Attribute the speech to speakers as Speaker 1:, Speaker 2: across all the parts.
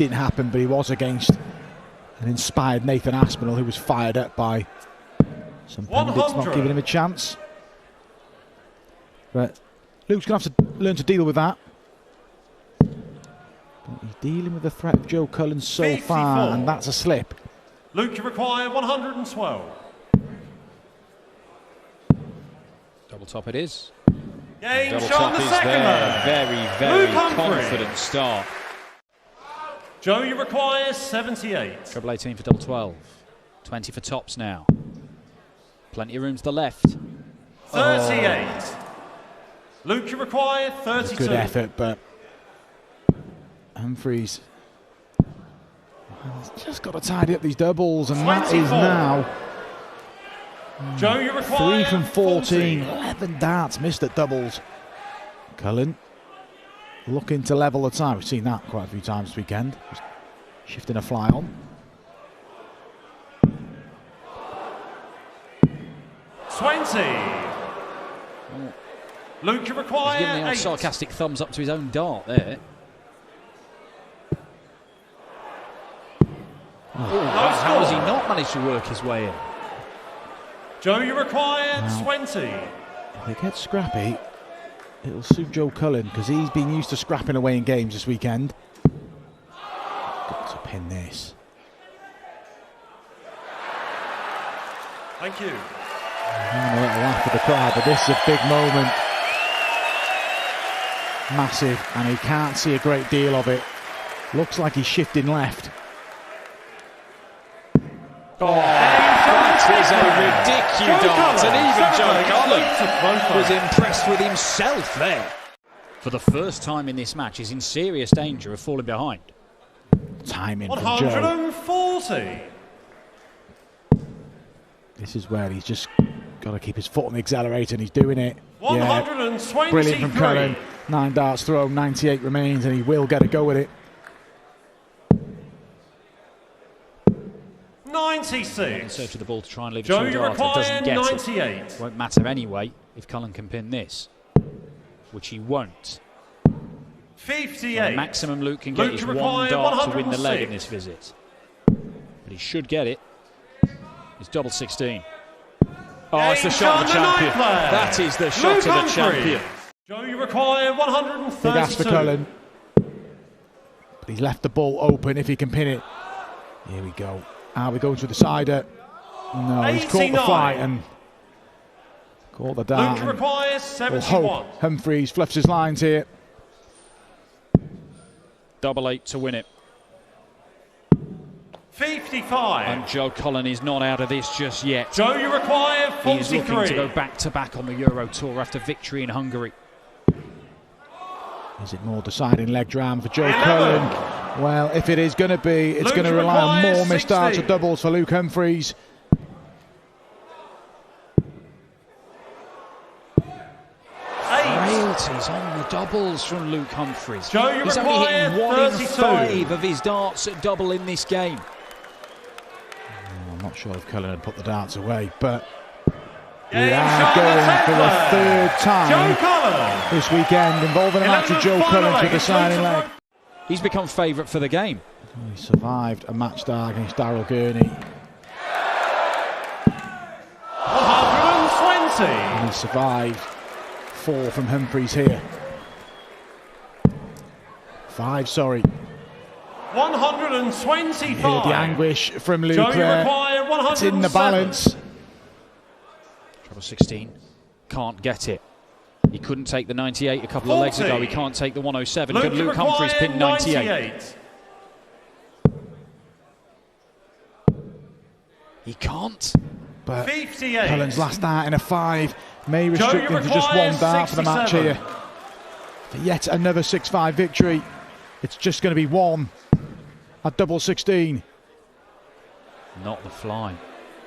Speaker 1: didn't happen, but he was against an inspired Nathan Aspinall, who was fired up by some pundits not giving him a chance. But Luke's going to have to learn to deal with that. But he's dealing with the threat of Joe Cullen so
Speaker 2: 54.
Speaker 1: far, and that's a slip.
Speaker 2: Luke, you require 112.
Speaker 3: Double top it is.
Speaker 2: Game
Speaker 3: Double
Speaker 2: shot
Speaker 3: top
Speaker 2: the
Speaker 3: is
Speaker 2: second
Speaker 3: there. Very
Speaker 2: Luke Humphrey.
Speaker 3: confident start.
Speaker 2: Joe, you require 78.
Speaker 3: Treble 18 for double 12. 20 for tops now. Plenty of room to the left.
Speaker 2: 38. Luke, you require 32.
Speaker 1: Good effort, but Humphreys has just got to tidy up these doubles, and
Speaker 2: 24.
Speaker 1: that is now
Speaker 2: Joe, you require
Speaker 1: 3 from 14,
Speaker 2: 40.
Speaker 1: 11 darts missed at doubles. Cullen looking to level the tie. We've seen that quite a few times this weekend. Just shifting a fly on.
Speaker 2: 20. Luke, you
Speaker 3: He's
Speaker 2: require
Speaker 3: giving the old
Speaker 2: 8.
Speaker 3: sarcastic thumbs up to his own dart there. How has he not managed to work his way in?
Speaker 2: Joe, you require 20.
Speaker 1: If they get scrappy, it'll suit Joe Cullen, because he's been used to scrapping away in games this weekend. Got to pin this.
Speaker 2: Thank you.
Speaker 1: Having a little laugh at the crowd, but this is a big moment. Massive, and he can't see a great deal of it. Looks like he's shifting left.
Speaker 3: That is a ridiculous dart, and even Joe Cullen was impressed with himself there. For the first time in this match, he's in serious danger of falling behind.
Speaker 1: Timing from Joe.
Speaker 2: 140.
Speaker 1: This is where he's just got to keep his foot on the accelerator, and he's doing it.
Speaker 2: 123.
Speaker 1: Yeah, brilliant from Cullen. 9 darts thrown, 98 remains, and he will get a go with it.
Speaker 2: 96.
Speaker 3: So to the ball to try and leave
Speaker 2: Joe,
Speaker 3: it
Speaker 2: you
Speaker 3: short dart,
Speaker 2: require
Speaker 3: doesn't get
Speaker 2: 98.
Speaker 3: it. Won't matter anyway if Cullen can pin this, which he won't.
Speaker 2: 58.
Speaker 3: The maximum Luke can get
Speaker 2: Luke,
Speaker 3: is
Speaker 2: you
Speaker 3: one
Speaker 2: require
Speaker 3: dart to win the leg
Speaker 2: 106.
Speaker 3: in this visit. But he should get it. It's double 16. Oh, it's the shot of the champion. That is the shot of the champion.
Speaker 2: Joe, you require 132.
Speaker 1: Big ask for Cullen. But he's left the ball open if he can pin it. Here we go. Are we going to the sider? No, he's caught the
Speaker 2: 89.
Speaker 1: flight and caught the dart.
Speaker 2: Luke requires
Speaker 1: We'll
Speaker 2: 71.
Speaker 1: hope Humphreys fluffs his lines here.
Speaker 3: Double 8 to win it.
Speaker 2: 55.
Speaker 3: And Joe Cullen is not out of this just yet.
Speaker 2: Joe, you require 43.
Speaker 3: He is looking to go back-to-back on the Euro Tour after victory in Hungary.
Speaker 1: Is it more deciding leg dram for Joe Cullen? Well, if it is going to be, it's going to rely on more missed darts or doubles for Luke Humphreys.
Speaker 3: Frailties on the doubles from Luke Humphreys.
Speaker 2: Joe, you
Speaker 3: He's only
Speaker 2: require
Speaker 3: hitting 1 in
Speaker 2: 32.
Speaker 3: 5 of his darts at double in this game.
Speaker 1: I'm not sure if Cullen had put the darts away, but we
Speaker 2: Yeah,
Speaker 1: are going for the third
Speaker 2: Joe
Speaker 1: time
Speaker 2: Cullen.
Speaker 1: this weekend involving a match with Joe Cullen to the signing leg.
Speaker 3: He's become favourite for the game.
Speaker 1: He survived a match start against Darryl Gurney.
Speaker 2: 120.
Speaker 1: And he survived 4 from Humphreys here. 5, sorry.
Speaker 2: 125.
Speaker 1: Hear the anguish from Luke
Speaker 2: Joe, you
Speaker 1: there.
Speaker 2: require 107.
Speaker 1: It's in the balance.
Speaker 3: Treble 16. Can't get it. He couldn't take the 98 a couple of legs
Speaker 2: 40.
Speaker 3: ago. He can't take the 107.
Speaker 2: Luke,
Speaker 3: Could
Speaker 2: you
Speaker 3: Luke Humphreys
Speaker 2: require
Speaker 3: pin 98? He can't.
Speaker 1: But
Speaker 2: 58.
Speaker 1: Cullen's last dart in a 5 may restrict
Speaker 2: Joe,
Speaker 1: him to just 1
Speaker 2: requires
Speaker 1: dart for the match
Speaker 2: 67.
Speaker 1: here. For yet another 6-5 victory. It's just going to be 1 at double 16.
Speaker 3: Not the fly.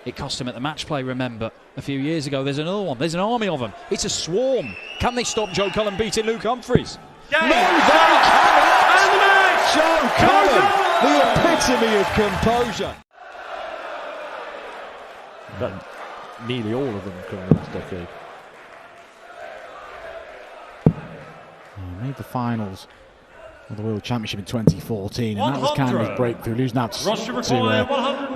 Speaker 3: It cost him at the match play, remember, a few years ago. There's another one. There's an army of them. It's a swarm. Can they stop Joe Cullen beating Luke Humphreys?
Speaker 2: Yeah,
Speaker 3: No, they cannot!
Speaker 2: And the match!
Speaker 3: Joe Cullen, the epitome of composure.
Speaker 4: But nearly all of them come in the last decade.
Speaker 1: He made the finals the World Championship in 2014, and that was kind of his breakthrough, losing out to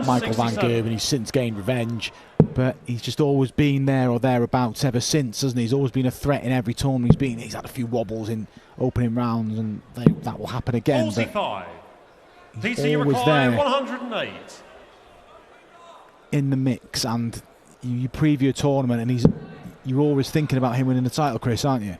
Speaker 1: Michael van Gerwen. He's since gained revenge, but he's just always been there or thereabouts ever since, hasn't he? He's always been a threat in every tournament he's been. He's had a few wobbles in opening rounds, and that will happen again.
Speaker 2: 45.
Speaker 1: He's always there
Speaker 2: 108.
Speaker 1: in the mix, and you preview a tournament, and you're always thinking about him winning the title, Chris, aren't you?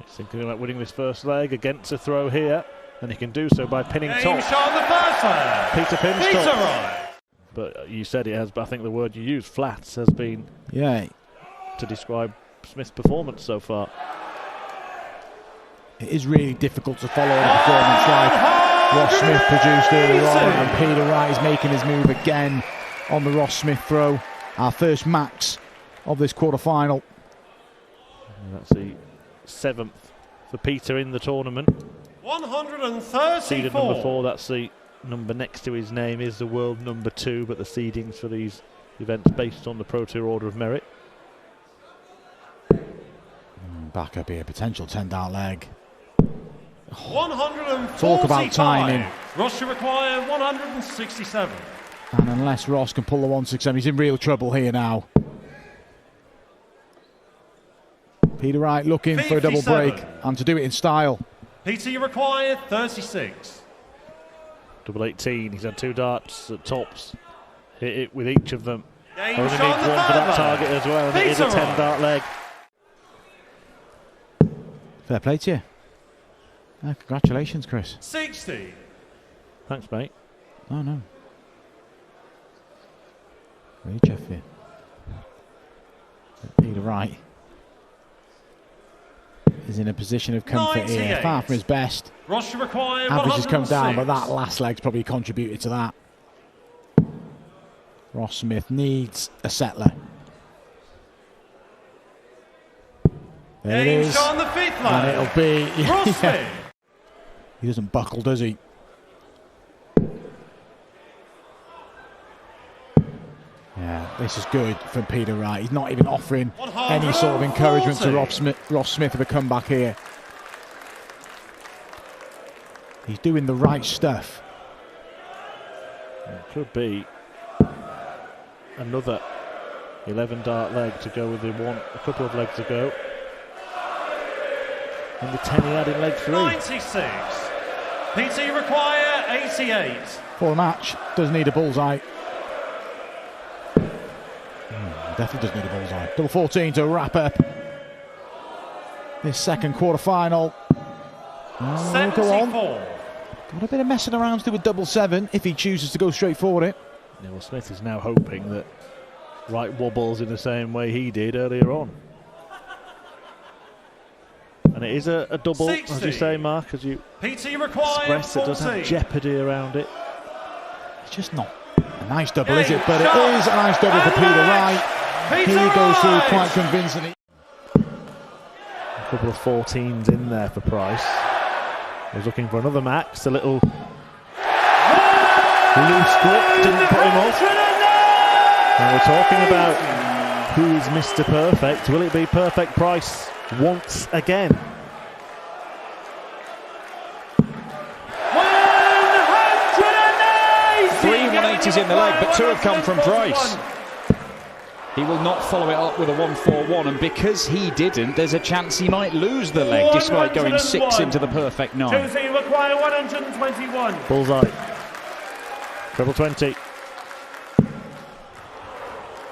Speaker 4: He's thinking about winning this first leg against a throw here, and he can do so by pinning top.
Speaker 2: Shot on the first leg.
Speaker 4: Peter pins
Speaker 2: Peter
Speaker 4: top.
Speaker 2: right.
Speaker 4: But you said it has, but I think the word you used, flats, has been to describe Smith's performance so far.
Speaker 1: It is really difficult to follow a performance like Ross Smith produced earlier on, and Peter Wright is making his move again on the Ross Smith throw. Our first max of this quarter-final.
Speaker 4: That's the 7th for Peter in the tournament.
Speaker 2: 134.
Speaker 4: Seeded number 4, that's the number next to his name, is the world number 2, but the seedings for these events based on the Pro Tour Order of Merit.
Speaker 1: Back up here, potential 10-dart leg.
Speaker 2: 145.
Speaker 1: Talk about timing.
Speaker 2: Ross should require 167.
Speaker 1: And unless Ross can pull the 167, he's in real trouble here now. Peter Wright looking for a double break, and to do it in style.
Speaker 2: Peter, you require 36.
Speaker 4: Double 18, he's had 2 darts at tops. Hit it with each of them.
Speaker 2: Game
Speaker 4: Only needs
Speaker 2: shot
Speaker 4: 1
Speaker 2: the
Speaker 4: for that
Speaker 2: third
Speaker 4: target
Speaker 2: leg.
Speaker 4: as well, and it is a 10-dart leg.
Speaker 1: Fair play to you. Congratulations, Chris.
Speaker 2: 60.
Speaker 4: Thanks, mate.
Speaker 1: Oh, no. Really, Jeff here. Peter Wright is in a position of comfort here, far from his best.
Speaker 2: Ross should require
Speaker 1: Average has come down,
Speaker 2: 106.
Speaker 1: but that last leg's probably contributed to that. Ross Smith needs a settler. There it is.
Speaker 2: Shot on the 5th leg.
Speaker 1: And it'll be...
Speaker 2: Ross Smith.
Speaker 1: He doesn't buckle, does he? Yeah, this is good from Peter Wright. He's not even offering any sort of encouragement to Ross Smith of a comeback here. He's doing the right stuff.
Speaker 4: It could be another 11-dart leg to go with a couple of legs ago. And the 10 he had in leg 3.
Speaker 2: 96. Peter, you require 88.
Speaker 1: For the match, does need a bullseye. Definitely does need a bullseye. Double 14 to wrap up this second quarter-final. Go on. Got a bit of messing around to do with double 7 if he chooses to go straight for it.
Speaker 4: Yeah, well, Smith is now hoping that Wright wobbles in the same way he did earlier on. And it is a double,
Speaker 2: 60.
Speaker 4: as you say, Mark, as you
Speaker 2: Peter, you require
Speaker 4: express. It does have jeopardy around it.
Speaker 1: It's just not a nice double, is it? But it is a nice double for Peter Wright. He goes through quite convincingly.
Speaker 4: A couple of 14s in there for Price. He's looking for another max. A little loose grip didn't put him off. And we're talking about who's Mr. Perfect. Will it be Perfect Price once again?
Speaker 2: 3
Speaker 3: 180s in the leg, but 2 have come from Price. He will not follow it up with a 141, and because he didn't, there's a chance he might lose the leg despite going 6 into the perfect 9.
Speaker 2: Josie require 121.
Speaker 4: Bullseye. Treble 20.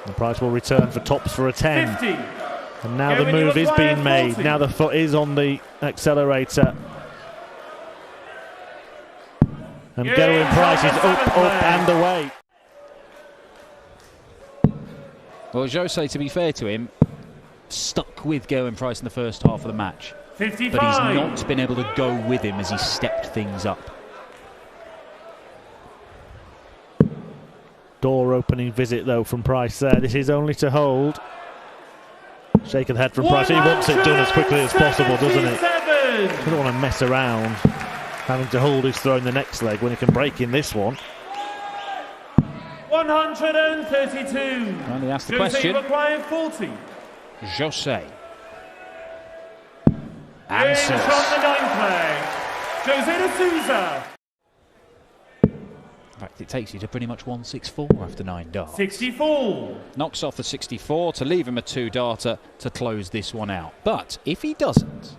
Speaker 4: The Price will return for tops for a 10.
Speaker 2: 50.
Speaker 4: And now the move is being made.
Speaker 2: 40.
Speaker 4: Now the foot is on the accelerator. And Gerwin Price is up and away.
Speaker 3: Well, Jose, to be fair to him, stuck with Gerwin Price in the first half of the match.
Speaker 2: 55.
Speaker 3: But he's not been able to go with him as he stepped things up.
Speaker 4: Door opening visit though from Price there. This is only to hold. Shake of the head from Price. He wants it done as quickly as possible, doesn't he? He doesn't want to mess around having to hold his throw in the next leg when he can break in this one.
Speaker 2: 132.
Speaker 3: And he asked the question.
Speaker 2: Required 40.
Speaker 3: Jose.
Speaker 2: Answers. On the 9th leg. Jose de Souza.
Speaker 3: In fact, it takes you to pretty much 164 after 9 darts.
Speaker 2: 64.
Speaker 3: Knocks off the 64 to leave him a 2-darter to close this one out. But if he doesn't,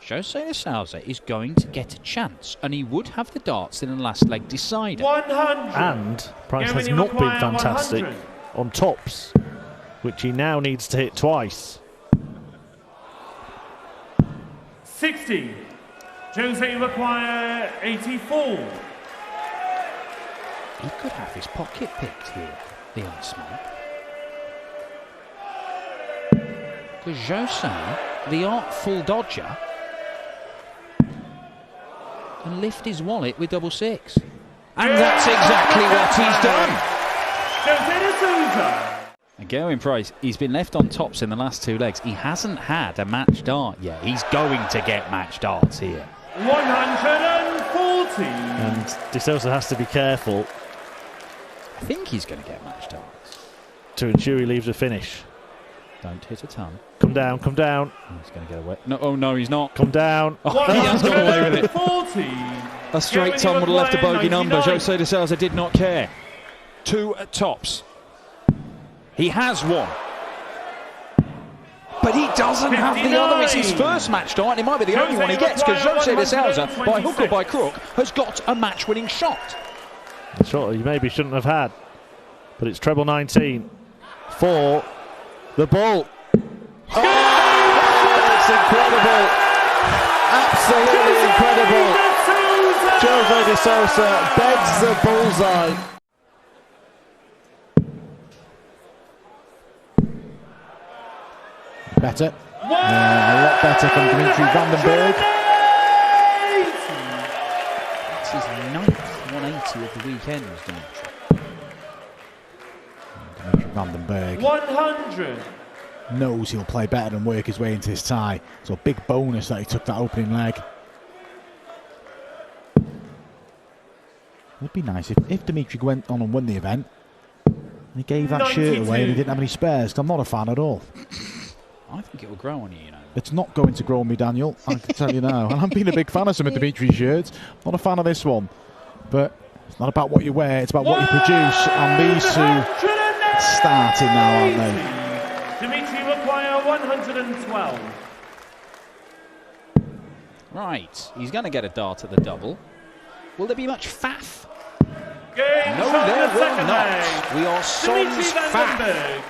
Speaker 3: Jose de Souza is going to get a chance, and he would have the darts in the last leg decider.
Speaker 2: 100.
Speaker 4: And Price has not been fantastic
Speaker 2: 100.
Speaker 4: on tops, which he now needs to hit twice.
Speaker 2: 60. Jose require 84.
Speaker 3: He could have his pocket picked here, the unsmart. Because Jose, the artful dodger, can lift his wallet with 6. And that's exactly what he's done.
Speaker 2: Jose de Souza.
Speaker 3: And Gerwyn Price, he's been left on tops in the last 2 legs. He hasn't had a match dart yet. He's going to get match darts here.
Speaker 2: 140.
Speaker 4: And de Souza has to be careful
Speaker 3: I think he's going to get match darts.
Speaker 4: to ensure he leaves a finish.
Speaker 3: Don't hit a ton.
Speaker 4: Come down, come down.
Speaker 3: Oh, he's going to get away. No, oh no, he's not.
Speaker 4: Come down.
Speaker 3: Oh, he has got away with it.
Speaker 2: 40.
Speaker 3: A straight ton would have left a bogey number. Jose de Souza did not care. 2 at tops. He has one. But he doesn't have the other. It's his first match start, and it might be the only one he gets, because Jose de Souza, by hook or by crook, has got a match-winning shot.
Speaker 4: Shot you maybe shouldn't have had. But it's treble 19 for the ball. Oh, it's incredible. Absolutely incredible. Jose de Souza beds the bullseye.
Speaker 1: Better. A lot better from Dimitri Vandenberg.
Speaker 3: It's his 9th 180 of the weekend, Dimitri.
Speaker 1: Dimitri Vandenberg
Speaker 2: 100.
Speaker 1: knows he'll play better and work his way into his tie. So big bonus that he took that opening leg. It would be nice if Dimitri went on and won the event and he gave that
Speaker 2: 92.
Speaker 1: shirt away and he didn't have any spares. I'm not a fan at all.
Speaker 3: I think it will grow on you, you know.
Speaker 1: It's not going to grow on me, Daniel. I can tell you now. And I've been a big fan of some of Dimitri's shirts. Not a fan of this one. But it's not about what you wear, it's about what you produce. And these two starting now, aren't they?
Speaker 2: Dimitri require 112.
Speaker 3: Right, he's going to get a dart at the double. Will there be much faff?
Speaker 2: Game
Speaker 3: No,
Speaker 2: shot
Speaker 3: there
Speaker 2: the
Speaker 3: will
Speaker 2: second
Speaker 3: not.
Speaker 2: leg.
Speaker 3: We are
Speaker 2: Dimitri
Speaker 3: Sons faff.
Speaker 2: Vandenberg.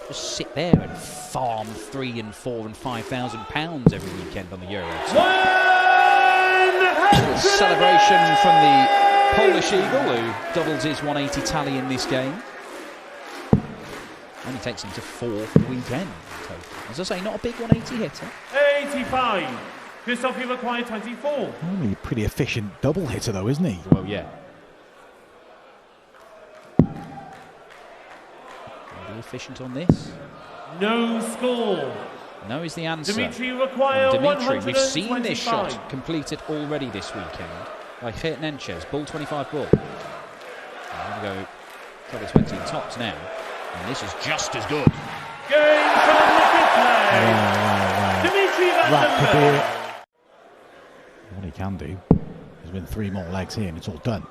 Speaker 3: Just sit there and farm £3,000 and £4,000 and £5,000 every weekend on the Euro. Celebration from the Polish Eagle, who doubles his 180 tally in this game. Only takes him to 4 for the weekend. As I say, not a big 180 hitter.
Speaker 2: 85. Christophe, you require 24.
Speaker 1: Only a pretty efficient double hitter, though, isn't he?
Speaker 3: Well, yeah. Be efficient on this.
Speaker 2: No score.
Speaker 3: No is the answer.
Speaker 2: Dimitri require
Speaker 3: Dimitri, we've seen this
Speaker 2: 125.
Speaker 3: shot completed already this weekend by Geert Nenchez, ball 25 ball. I'm going to go double 20 tops now, and this is just as good.
Speaker 2: Game from the fifth leg. Dimitri
Speaker 1: That could be
Speaker 2: Vandenberg.
Speaker 1: it. What he can do, there's been 3 more legs here and it's all done.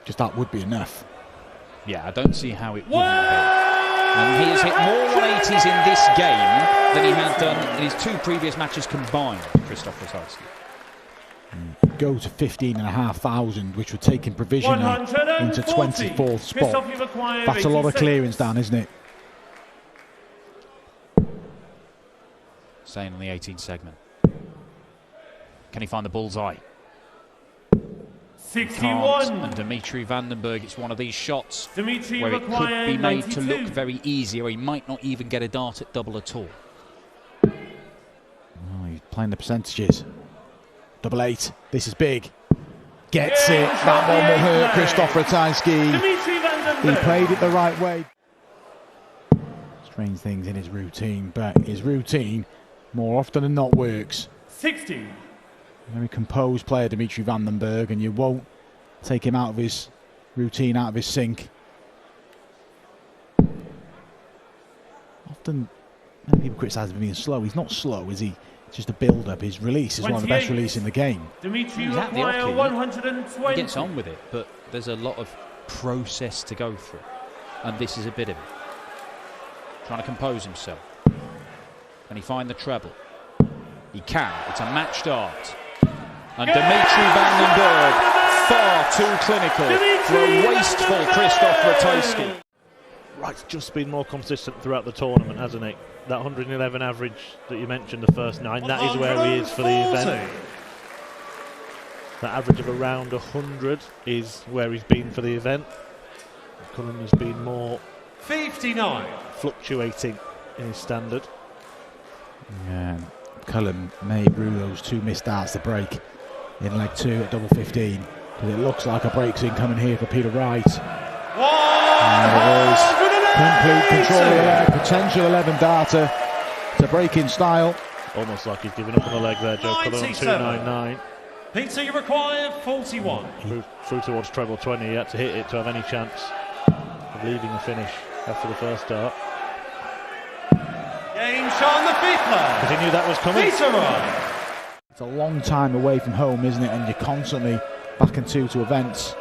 Speaker 1: Just that would be enough.
Speaker 3: Yeah, I don't see how it wouldn't be. And he has hit more 180s in this game than he had done in his 2 previous matches combined, Christoph Rosowski.
Speaker 1: Go to 15,500, which would take him provisionally
Speaker 2: 140.
Speaker 1: into 24th spot.
Speaker 2: Christophe, you require
Speaker 1: That's a lot of
Speaker 2: 86.
Speaker 1: clearance, Dan, isn't it?
Speaker 3: Staying on the 18th segment. Can he find the bullseye?
Speaker 2: 61.
Speaker 3: And Dimitri Vandenberg, it's one of these shots
Speaker 2: Dimitri
Speaker 3: where it could
Speaker 2: require
Speaker 3: be made to
Speaker 2: 92.
Speaker 3: look very easy, or he might not even get a dart at double at all.
Speaker 1: Oh, he's playing the percentages. 88. This is big. Gets it. That one will hurt Christoph Ratajski.
Speaker 2: Dimitri Vandenberg.
Speaker 1: He played it the right way. Strange things in his routine, but his routine more often than not works.
Speaker 2: 60.
Speaker 1: Very composed player, Dimitri Vandenberg, and you won't take him out of his routine, out of his sync. Often, many people criticise him for being slow. He's not slow, is he? just a build-up. His release is one of the best releases in the game.
Speaker 2: Dimitri
Speaker 3: He's at the
Speaker 2: require
Speaker 3: hockey.
Speaker 2: 120.
Speaker 3: He gets on with it, but there's a lot of process to go through, and this is a bit of it. Trying to compose himself. Can he find the treble? He can. It's a match dart. And Dimitri van den Berg, far too clinical for a wasteful Christoph Ratajski.
Speaker 4: Wright's just been more consistent throughout the tournament, hasn't he? That 111 average that you mentioned, the first 9, that is where he is for the event. That average of around 100 is where he's been for the event. Cullen has been more
Speaker 2: 59.
Speaker 4: Fluctuating in his standard.
Speaker 1: Yeah, Cullen may rue those 2 missed darts to break in leg 2 at double 15, because it looks like a break's incoming here for Peter Wright. And it is complete control of the leg, potential 11 darter to break in style.
Speaker 4: Almost like he's given up on the leg there, Joe Cullen on 299.
Speaker 2: Peter, you require 41.
Speaker 4: Through towards treble 20, he had to hit it to have any chance of leaving the finish after the first dart.
Speaker 2: Game shot on the 5th leg.
Speaker 4: Because he knew that was coming.
Speaker 2: Peter Wright.
Speaker 1: It's a long time away from home, isn't it? And you're constantly back and to events.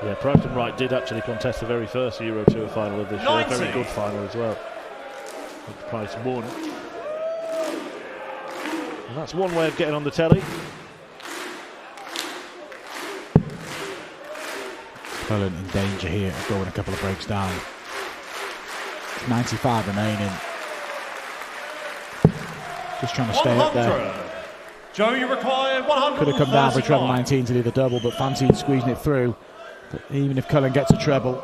Speaker 4: Yeah, Preston Wright did actually contest the very first Euro Tour final of this year. A very good final as well. Which Price won. And that's one way of getting on the telly.
Speaker 1: Cullen in danger here of going a couple of breaks down. 95 remaining. Just trying to stay up there.
Speaker 2: Joe, you require 100.
Speaker 1: Could have come down for treble 19 to do the double, but fancied squeezing it through. But even if Cullen gets a treble,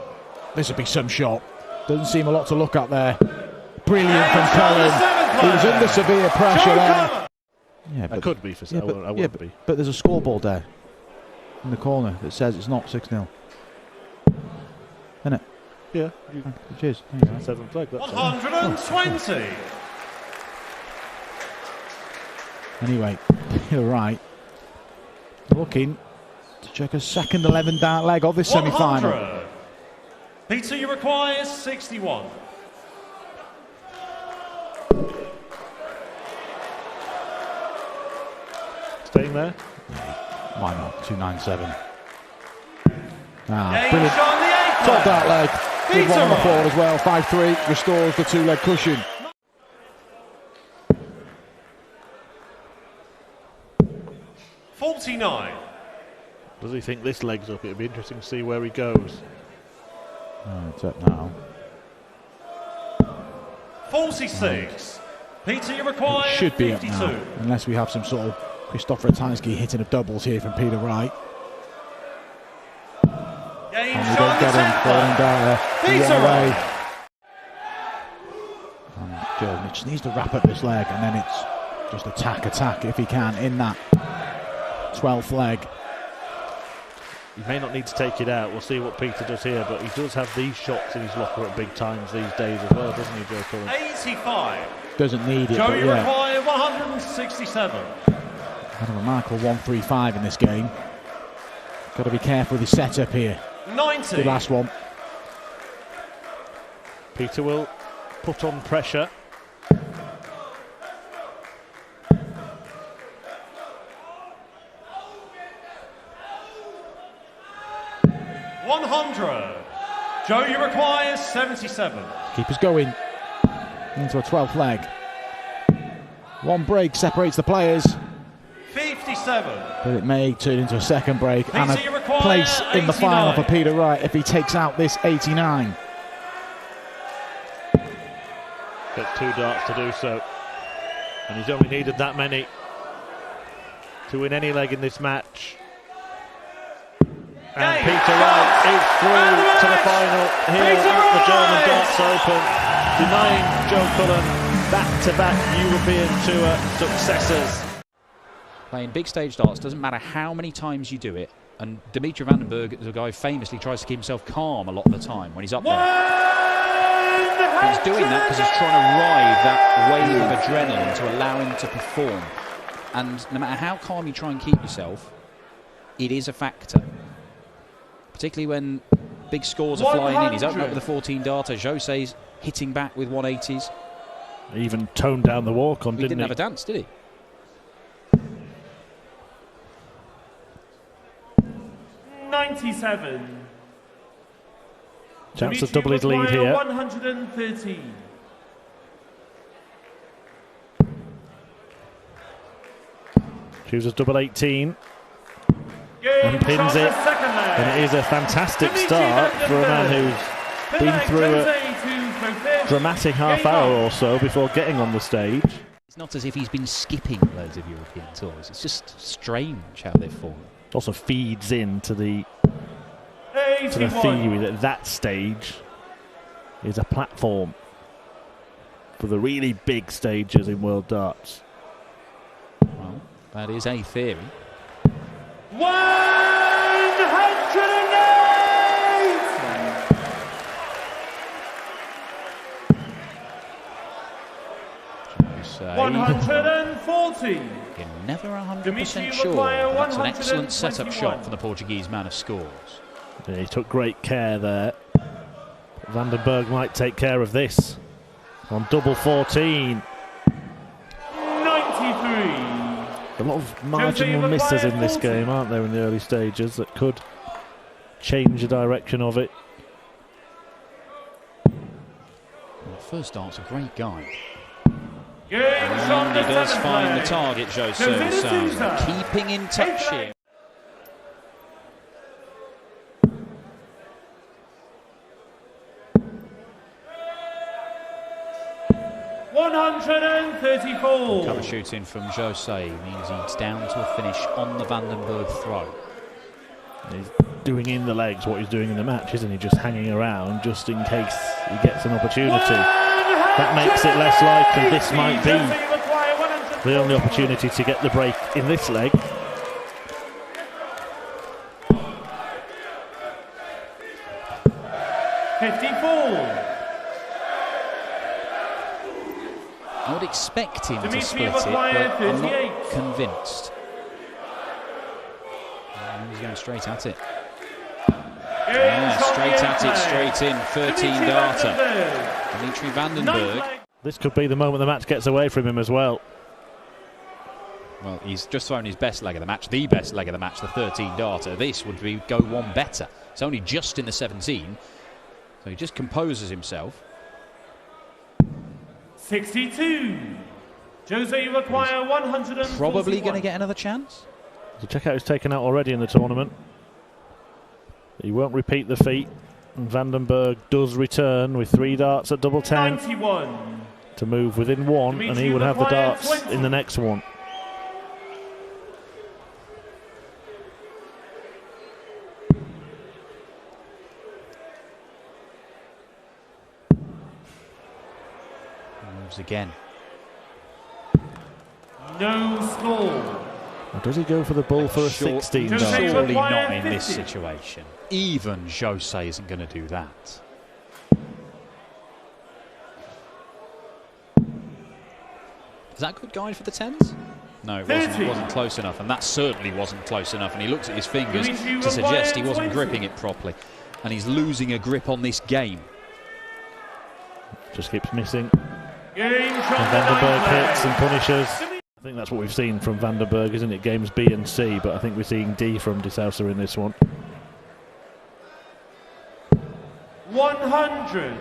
Speaker 1: this would be some shot. Doesn't seem a lot to look at there. Brilliant from Cullen. He was under severe pressure there. Yeah,
Speaker 4: but could be for
Speaker 1: yeah,
Speaker 4: I wouldn't be.
Speaker 1: But there's a scoreboard there in the corner that says it's not 6-0. Isn't it?
Speaker 4: Yeah.
Speaker 1: Cheers.
Speaker 4: 7th leg.
Speaker 2: 120.
Speaker 1: Anyway, you're right. Looking to check a second 11 dart leg of this semi-final.
Speaker 2: Peter, you require 61.
Speaker 4: Staying there?
Speaker 1: Why not? 297.
Speaker 2: Game
Speaker 1: Brilliant.
Speaker 2: shot on the 8th
Speaker 1: Top dart leg. Good one on the
Speaker 2: Wright.
Speaker 1: board as well. 5-3 restores the 2-leg cushion.
Speaker 4: Does he think this leg's up? It'd be interesting to see where he goes.
Speaker 1: It's up now.
Speaker 2: 46. Peter, you require
Speaker 1: It should be
Speaker 2: 52.
Speaker 1: up now, unless we have some sort of Christoph Ratajski hitting of doubles here from Peter Wright.
Speaker 2: Game
Speaker 1: And we
Speaker 2: shot
Speaker 1: don't
Speaker 2: on the
Speaker 1: get him
Speaker 2: 10th
Speaker 1: falling
Speaker 2: leg.
Speaker 1: down there. He
Speaker 2: Peter
Speaker 1: won away.
Speaker 2: Wright.
Speaker 1: And Joe just needs to wrap up this leg, and then it's just attack if he can in that 12th leg.
Speaker 4: He may not need to take it out. We'll see what Peter does here, but he does have these shots in his locker at big times these days as well, doesn't he, Joe Cullen?
Speaker 2: 85.
Speaker 1: Doesn't need it,
Speaker 2: Joe,
Speaker 1: but
Speaker 2: you
Speaker 1: yeah.
Speaker 2: require 167.
Speaker 1: Had a remarkable 1-3-5 in this game. Got to be careful with his setup here.
Speaker 2: 90.
Speaker 1: The last one.
Speaker 4: Peter will put on pressure.
Speaker 2: Joe, you require 77.
Speaker 1: Keep us going into a 12th leg. One break separates the players,
Speaker 2: 57.
Speaker 1: but it may turn into a second break
Speaker 2: Peter,
Speaker 1: and
Speaker 2: you
Speaker 1: a
Speaker 2: require
Speaker 1: place in the final
Speaker 2: 89.
Speaker 1: for Peter Wright if he takes out this 89.
Speaker 4: Gets 2 darts to do so. And he's only needed that many to win any leg in this match. And Peter Wright is through to the final here at the German Darts Open, denying Joe Cullen back-to-back European Tour successes.
Speaker 3: Playing big stage darts doesn't matter how many times you do it, and Dimitri van den Berg is a guy who famously tries to keep himself calm a lot of the time when he's up there. He's doing that because he's trying to ride that wave of adrenaline to allow him to perform. And no matter how calm you try and keep yourself, it is a factor. Particularly when big scores are flying in. He's opened up with a 14 darter. Jose's hitting back with 180s.
Speaker 4: He even toned down the walk-on,
Speaker 3: He didn't have a dance, did he?
Speaker 2: 97.
Speaker 4: Chance to double his lead here.
Speaker 2: 113.
Speaker 4: Chooses double 18 and pins it. And it is a fantastic start for a man who's been through a dramatic half hour or so before getting on the stage.
Speaker 3: It's not as if he's been skipping loads of European tours. It's just strange how they've fallen.
Speaker 4: It also feeds into the theory that that stage is a platform for the really big stages in world darts.
Speaker 3: Well, that is a theory.
Speaker 2: 140.
Speaker 3: You're never 100% sure. That's an excellent setup shot for the Portuguese man of scores.
Speaker 4: Yeah, he took great care there. Vandenberg might take care of this on double 14.
Speaker 2: 93.
Speaker 4: A lot of marginal misses in this game, aren't there, in the early stages that could change the direction of it.
Speaker 3: Well, first dart's a great guy.
Speaker 2: And
Speaker 3: he does find the target, Jose de Sousa, keeping in touch here. Cover shooting from Jose means he's down to a finish on the Vandenberg throw.
Speaker 4: He's doing in the legs what he's doing in the match, isn't he? Just hanging around just in case he gets an opportunity. That makes it less likely this might be the only opportunity to get the break in this leg.
Speaker 3: I would expect him to split it, but I'm not convinced. And he's going straight at it. Yeah, straight at it, straight in. 13 darter. Dimitri Vandenberg.
Speaker 4: This could be the moment the match gets away from him as well.
Speaker 3: Well, he's just thrown his best leg of the match, the best leg of the match, the 13 darter. This would be go one better. It's only just in the 17, so he just composes himself.
Speaker 2: 62. Jose require 100.
Speaker 3: Probably going to get another chance.
Speaker 4: The checkout is taken out already in the tournament. He won't repeat the feat. And Vandenberg does return with 3 darts at double 10
Speaker 2: 91.
Speaker 4: to move within 1, and he would have the darts 20. In the next one.
Speaker 3: Moves again.
Speaker 2: No score.
Speaker 4: Or does he go for the ball for a 16 dart?
Speaker 3: Surely not in this situation. Even Jose isn't going to do that. Is that a good guide for the 10s? No, it wasn't. It wasn't close enough, and that certainly wasn't close enough. And he looks at his fingers to suggest he wasn't gripping it properly, and he's losing a grip on this game.
Speaker 4: Just keeps missing. And Vandenberg hits and punishes. I think that's what we've seen from Vandenberg, isn't it? Games B and C, but I think we're seeing D from de Sousa in this one.
Speaker 2: 100.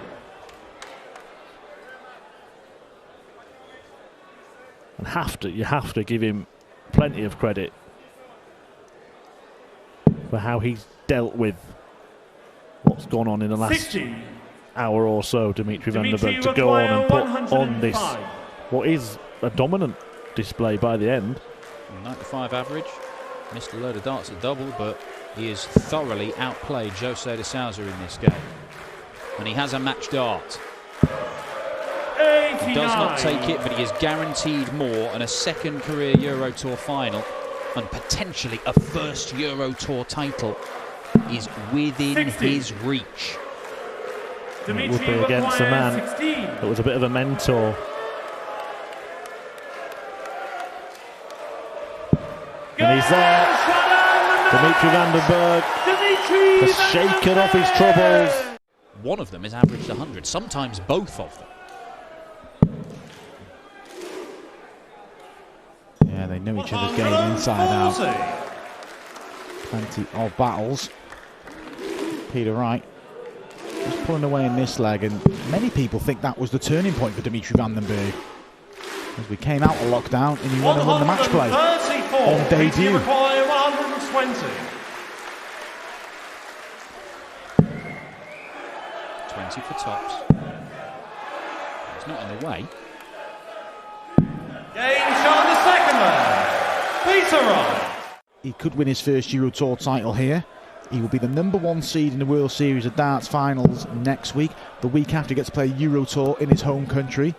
Speaker 4: And you have to give him plenty of credit for how he's dealt with what's gone on in the last
Speaker 2: 60.
Speaker 4: Hour or so. Dimitri Vandenberg to go on and put on this what is a dominant display by the end.
Speaker 3: 95 average, missed a load of darts at double, but he has thoroughly outplayed Jose de Sousa in this game, and he has a match dart.
Speaker 2: 89.
Speaker 3: He does not take it, but he is guaranteed more, and a second career Euro Tour final and potentially a first Euro Tour title is within 60. His reach.
Speaker 4: And it would be against a man 16. That was a bit of a mentor. And he's there. Dimitri Vandenberg has shaken off his troubles.
Speaker 3: One of them has averaged 100, sometimes both of them.
Speaker 1: Yeah, they know each other's game inside out. Plenty of battles. Peter Wright just pulling away in this leg, and many people think that was the turning point for Dimitri Van den Bergh, as we came out of lockdown and he won the match play on debut.
Speaker 3: 20 for tops. It's not in the way.
Speaker 2: Game shot the second man. Peter Wright.
Speaker 1: He could win his first Euro Tour title here. He will be the #1 seed in the World Series of Darts finals next week. The week after, he gets to play Euro Tour in his home country.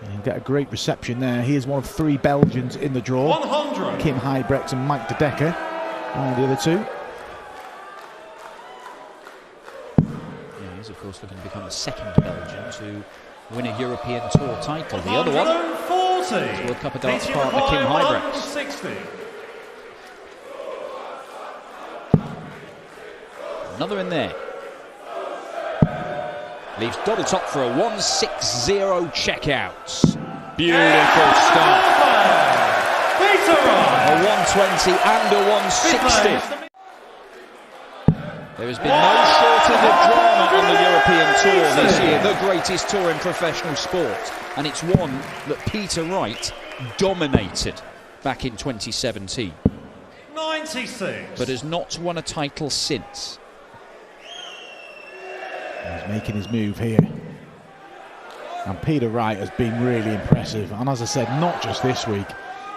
Speaker 1: And he'll get a great reception there. He is one of 3 Belgians in the draw.
Speaker 2: 100.
Speaker 1: Kim Huybrechts and Mike de Decker are the other 2.
Speaker 3: He is, of course, looking to become the second Belgian to win a European Tour title. The other one is World Cup of Darts partner Kim Huybrechts. Another in there. Leaves double top for a 160 checkout. Beautiful start. A 120 and a 160. There has been no shortage of drama on the European Tour this year, the greatest tour in professional sport. And it's one that Peter Wright dominated back in 2017.
Speaker 2: 96.
Speaker 3: But has not won a title since.
Speaker 1: He's making his move here. And Peter Wright has been really impressive. And as I said, not just this week.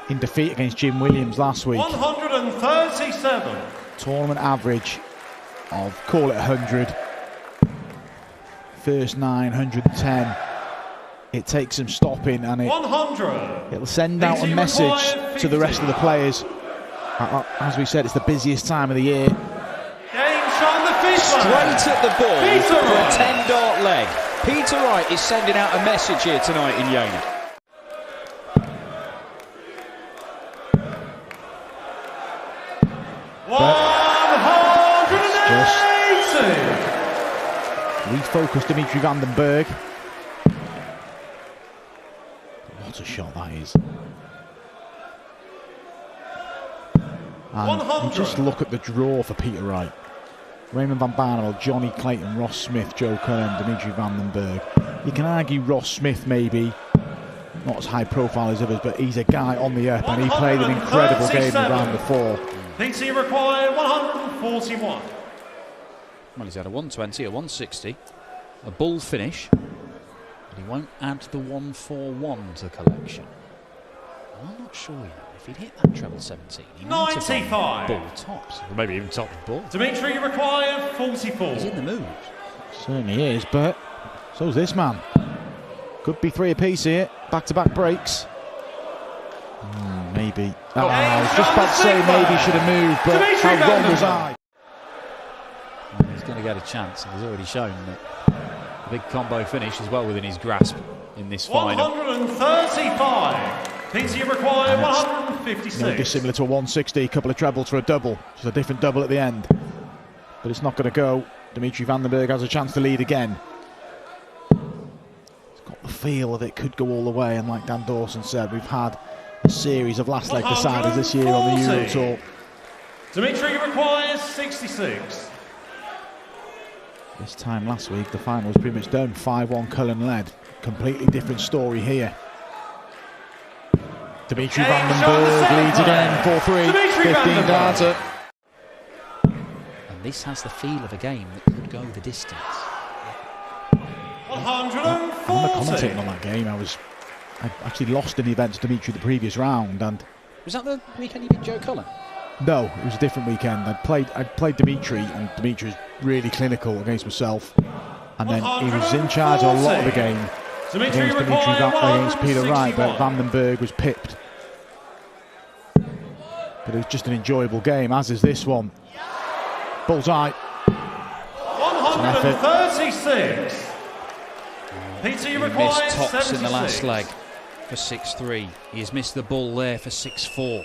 Speaker 1: In defeat against Jim Williams last week.
Speaker 2: 137.
Speaker 1: Tournament average of, call it 100. First 9, 110. It takes some stopping, and it'll send out a message to the rest of the players. As we said, it's the busiest time of the year.
Speaker 3: Straight at the ball for a 10-dart leg. Peter Wright is sending out a message here tonight in Jena.
Speaker 1: Refocus Dimitri Van den Bergh. What a shot that is. And just look at the draw for Peter Wright. Raymond van Barneveld, Johnny Clayton, Ross Smith, Joe Cullen, Dimitri Van den Bergh. You can argue Ross Smith maybe not as high profile as others, but he's a guy on the up, and he played an incredible game in the round before.
Speaker 2: PT required 141.
Speaker 3: Well, he's had a 120, a 160, a bull finish, but he won't add the 141 to the collection. I'm not sure yet. If he'd hit that treble 17, he might have gone bull tops, or maybe even top bull.
Speaker 2: Dimitri required 44.
Speaker 3: He's in the mood.
Speaker 1: Certainly is, but so's this man. Could be 3 apiece here. Back-to-back breaks. Maybe. I was just about to say maybe he should have moved, but how wrong was I?
Speaker 3: He's going to get a chance, and he's already shown that a big combo finish is well within his grasp in this final.
Speaker 2: 135. PT required 156.
Speaker 1: No dissimilar to a 160, a couple of trebles for a double. Just a different double at the end. But it's not going to go. Dimitri Van den Bergh has a chance to lead again. It's got the feel that it could go all the way, and like Dan Dawson said, we've had a series of last leg deciders this year on the Euro Tour.
Speaker 2: Dimitri requires 66.
Speaker 1: This time last week, the final was pretty much done. 5-1 Cullen led. Completely different story here. Dimitri Van den Bergh leads again, 4-3, 15 darts up.
Speaker 3: And this has the feel of a game that could go the distance.
Speaker 2: 140.
Speaker 1: I'm commentating on that game. I actually lost an event to Dimitri the previous round, and
Speaker 3: was that the weekend you beat Joe Cullen?
Speaker 1: No, it was a different weekend. I'd played Dimitri, and Dimitri was really clinical against myself, and then he was in charge of a lot of the game against Peter Wright, but Van den Bergh was pipped. But it was just an enjoyable game, as is this one. Bullseye.
Speaker 2: 136. PT requires
Speaker 3: missed tops
Speaker 2: 76.
Speaker 3: in the last leg for 6-3. He has missed the bull there for 6-4.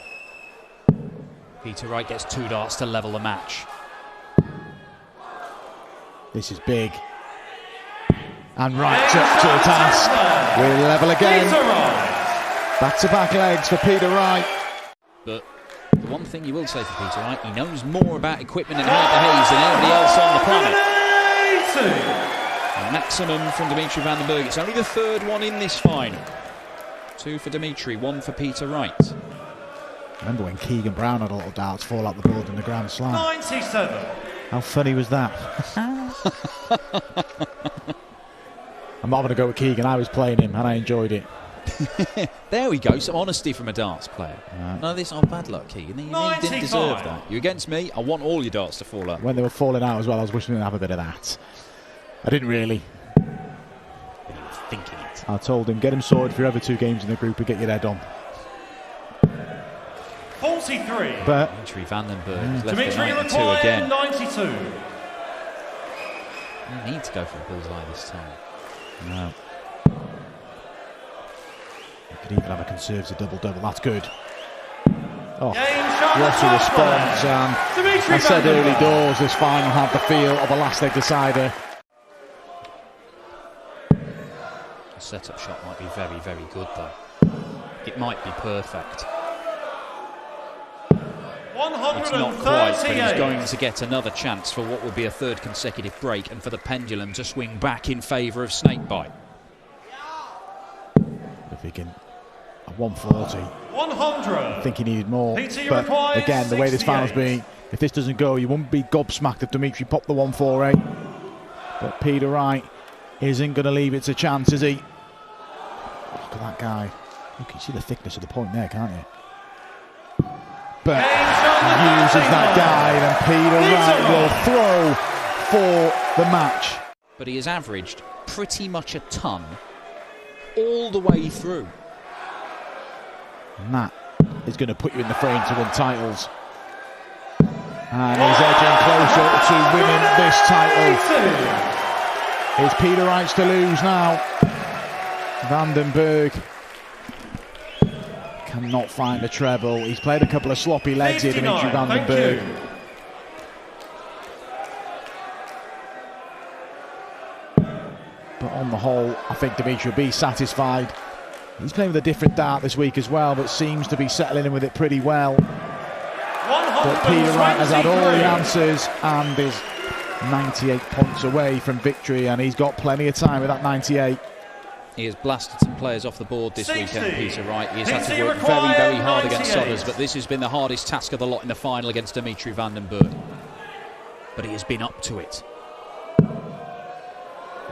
Speaker 3: Peter Wright gets 2 darts to level the match.
Speaker 1: This is big. And Wright's up to the task. We're level again. Back-to-back legs for Peter Wright.
Speaker 3: But The one thing you will say for Peter Wright, he knows more about equipment and how it behaves than anybody else on the planet. A maximum from Dimitri van den Bergh. It's only the third one in this final. 2 for Dimitri, 1 for Peter Wright.
Speaker 1: Remember when Keegan Brown had a little darts fall out the board in the Grand Slam?
Speaker 2: 97.
Speaker 1: How funny was that? I'm not going to go with Keegan. I was playing him and I enjoyed it.
Speaker 3: There we go, some honesty from a darts player. No, this bad luck, Keegan. You didn't deserve that. You're against me. I want all your darts to fall out.
Speaker 1: When they were falling out as well, I was wishing they'd have a bit of that. I didn't really.
Speaker 3: But you were thinking it.
Speaker 1: I told him, get him sorted for your other 2 games in the group and get your head on.
Speaker 2: 43.
Speaker 1: But
Speaker 3: Dimitri van den Bergh left the 92 again.
Speaker 2: 92.
Speaker 3: You need to go for a bullseye this time.
Speaker 1: No. You could even have a conservative double-double. That's good. Oh, what a response. I said early doors this final had the feel of a last leg decider.
Speaker 3: The setup shot might be very, very good though. It might be perfect. It's not quite, but he's going to get another chance for what will be a 3rd consecutive break and for the pendulum to swing back in favour of snakebite.
Speaker 1: If he can, a 140.
Speaker 2: 100.
Speaker 1: I think he needed more. But again, the way this final's been, if this doesn't go, you wouldn't be gobsmacked if Dimitri popped the 148. But Peter Wright isn't going to leave it to chance, is he? Look at that guy. You can see the thickness of the point there, can't you? But he uses that guide and Peter Wright will throw for the match.
Speaker 3: But he has averaged pretty much a ton all the way through.
Speaker 1: And that is going to put you in the frame to win titles. And he's edging closer to winning this title. It's Peter Wright's to lose now. Van den Bergh cannot find a treble. He's played a couple of sloppy legs here, Dimitri van den Bergh. But on the whole, I think Dimitri will be satisfied. He's playing with a different dart this week as well, but seems to be settling in with it pretty well. But Peter Wright has had all the answers and is 98 points away from victory, and he's got plenty of time with that 98.
Speaker 3: He has blasted some players off the board this weekend, Peter Wright. He has had to work very, very hard against others, but this has been the hardest task of the lot in the final against Dimitri van den Bergh. But he has been up to it.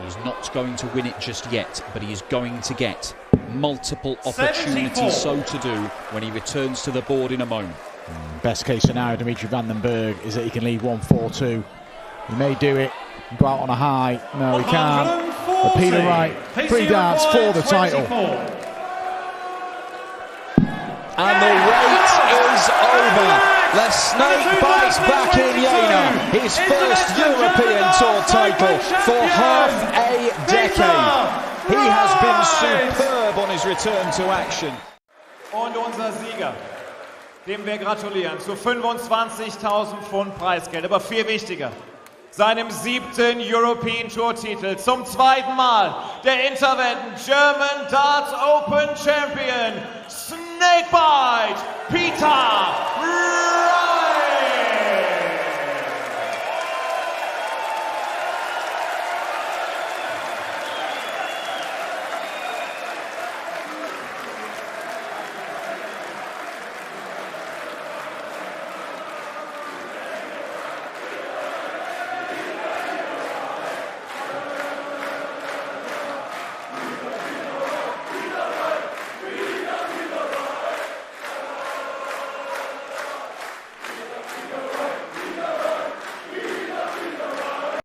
Speaker 3: He's not going to win it just yet, but he is going to get multiple opportunities so to do when he returns to the board in a moment.
Speaker 1: Best case scenario, Dimitri van den Bergh, is that he can leave 1-4-2. He may do it and go out on a high. No, he can't. But Peter Wright, 3 darts for the title.
Speaker 3: And the wait is over. The snake bites back in Jena. His first European Tour title for half a decade. He has been superb on his return to action.
Speaker 5: Und unser Sieger, dem wir gratulieren, zu 25.000 Pfund Preisgeld, aber viel wichtiger, seinem 7. European Tour Titel, zum 2. Mal der Interwetten German Darts Open Champion, Snakebite Peter